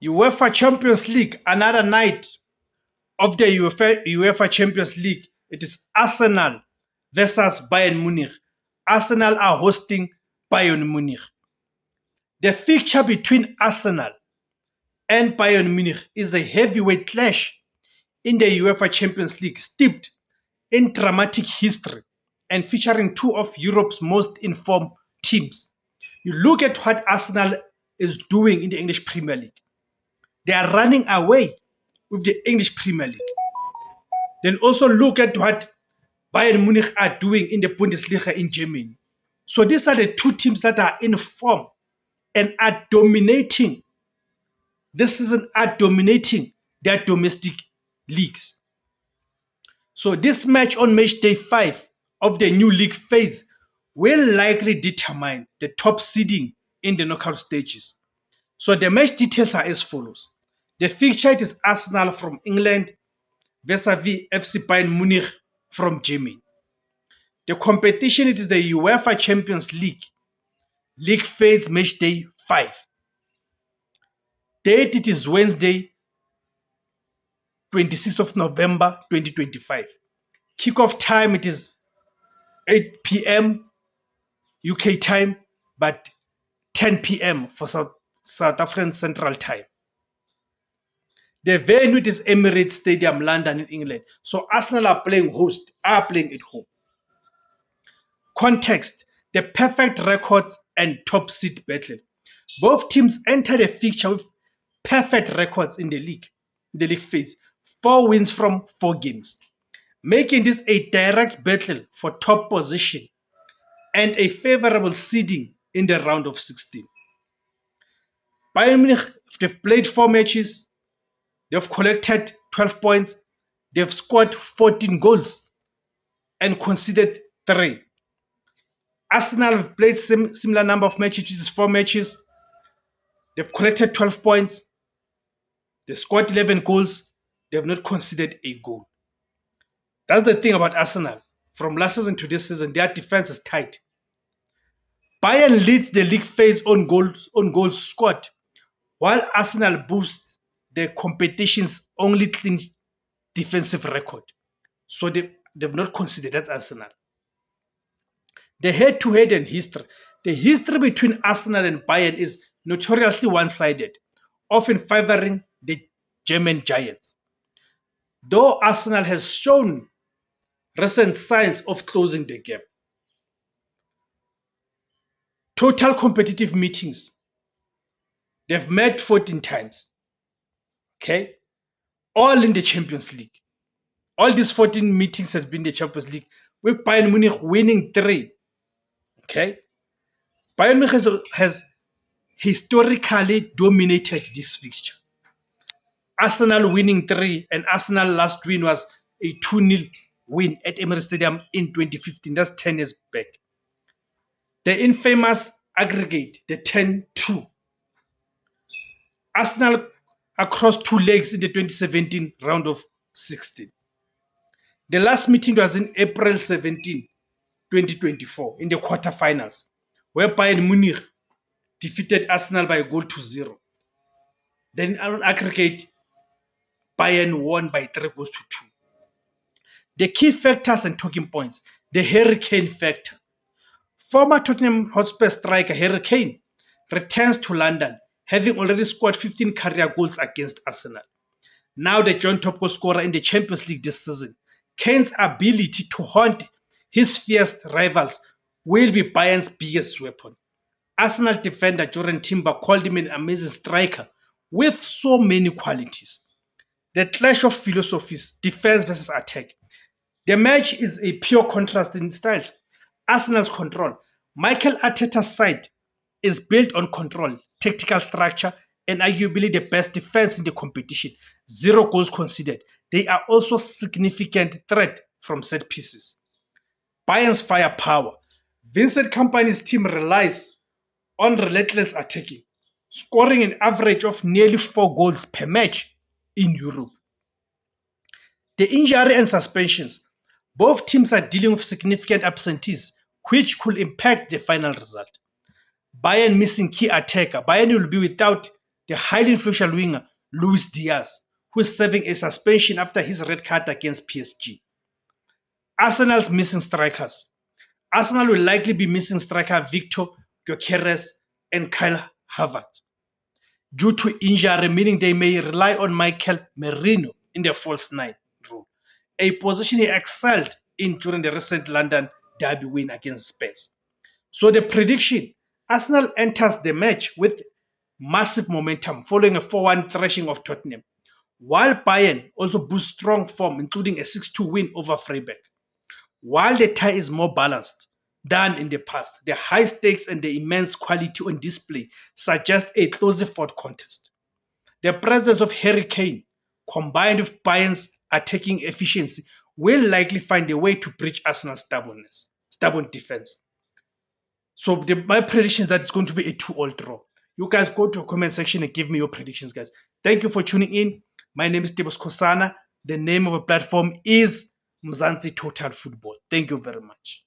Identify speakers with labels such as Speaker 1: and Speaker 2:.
Speaker 1: UEFA Champions League, another night of the UEFA Champions League. It is Arsenal versus Bayern Munich. Arsenal are hosting Bayern Munich. The fixture between Arsenal and Bayern Munich is a heavyweight clash in the UEFA Champions League, steeped in dramatic history and featuring two of Europe's most informed teams. You look at what Arsenal is doing in the English Premier League. They are running away with the English Premier League. Then also look at what Bayern Munich are doing in the Bundesliga in Germany. So these are the two teams that are in form and are dominating this season, are dominating their domestic leagues. So this match on match day 5 of the new league phase will likely determine the top seeding in the knockout stages. So the match details are as follows. The fixture is Arsenal from England vis-a-vis FC Bayern Munich from Germany. The competition, it is the UEFA Champions League phase match day 5. Date, it is Wednesday, 26th of November 2025. Kickoff time, it is 8 p.m. UK time, but 10 p.m. for South African Central Time. The venue is Emirates Stadium, London in England. So Arsenal are playing host, are playing at home. Context, the perfect records and top seed battle. Both teams enter the fixture with perfect records in the league phase. 4 wins from 4 games, making this a direct battle for top position and a favorable seeding in the round of 16. Bayern Munich, they've played 4 matches, they've collected 12 points, they've scored 14 goals and conceded 3. Arsenal have played similar number of matches, which is 4 matches. They've collected 12 points, they scored 11 goals, they have not conceded a goal. That's the thing about Arsenal. From last season to this season, their defense is tight. Bayern leads the league phase on goals scored, while Arsenal boosts the competition's only clean defensive record. So they've not conceded. That's Arsenal. The head-to-head and history. The history between Arsenal and Bayern is notoriously one-sided, often favoring the German giants. Though Arsenal has shown recent signs of closing the gap. Total competitive meetings. They've met 14 times. Okay? All in the Champions League. All these 14 meetings have been the Champions League, with Bayern Munich winning 3. Okay? Bayern Munich has historically dominated this fixture. Arsenal winning 3, and Arsenal last win was a 2-0 win at Emirates Stadium in 2015. That's 10 years back. The infamous aggregate, the 10-2. Arsenal across 2 legs in the 2017 round of 16. The last meeting was in April 17, 2024 in the quarterfinals, where Bayern Munich defeated Arsenal by a goal to 0. Then on aggregate, Bayern won by 3 goals to 2. The key factors and talking points. The Harry Kane factor. Former Tottenham Hotspur striker Harry Kane returns to London, having already scored 15 career goals against Arsenal. Now the joint top goal scorer in the Champions League this season. Kane's ability to haunt his fierce rivals will be Bayern's biggest weapon. Arsenal defender Jordan Timber called him an amazing striker with so many qualities. The clash of philosophies, defense versus attack. The match is a pure contrast in styles. Arsenal's control. Mikel Arteta's side is built on control, tactical structure, and arguably the best defense in the competition. 0 goals conceded. They are also a significant threat from set pieces. Bayern's firepower. Vincent Kompany's team relies on relentless attacking, scoring an average of nearly 4 goals per match in Europe. The injury and suspensions. Both teams are dealing with significant absentees, which could impact the final result. Bayern missing key attacker. Bayern will be without the highly influential winger Luis Diaz, who is serving a suspension after his red card against PSG. Arsenal's missing strikers. Arsenal will likely be missing striker Victor Gyökeres and Kyle Havertz due to injury, meaning they may rely on Michael Merino in the false nine role, a position he excelled in during the recent London derby win against Spurs. So the prediction, Arsenal enters the match with massive momentum following a 4-1 thrashing of Tottenham, while Bayern also boosts strong form, including a 6-2 win over Freiburg. While the tie is more balanced than in the past, the high stakes and the immense quality on display suggest a closely fought contest. The presence of Harry Kane, combined with Bayern's attacking efficiency, will likely find a way to breach Arsenal's stubborn defense. So my prediction is that it's going to be a 2-2 draw. You guys go to the comment section and give me your predictions, guys. Thank you for tuning in. My name is Tebos Kosana. The name of the platform is Mzansi Total Football. Thank you very much.